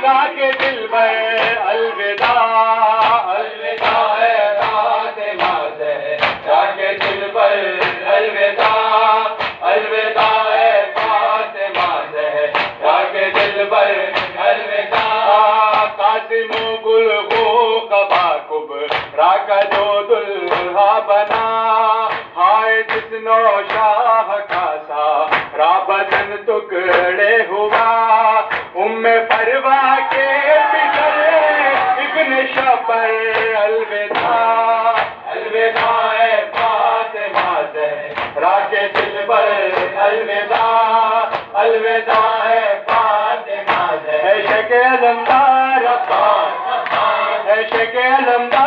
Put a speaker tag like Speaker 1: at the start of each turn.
Speaker 1: राके दिल भर अलविदा, अलविदा है फातिमा ज़हरा के दिल भर अलविदा, अलविदा है फातिमा ज़हरा के दिल भर अलविदा। कासिमो गुल हो कबा कुबरा का जो दुल्हा बना, हाय जिसनो शाह का सारा बदन टुकड़े हुआ। उम्मे परवा के पिछड़े इब्न शबर अलविदा, अलविदा है फातिमा ज़हरा के दिल पर अलविदा, अलविदा है फातिमा ज़हरा। है शके अलमदार अब्बास, है शके अलमदार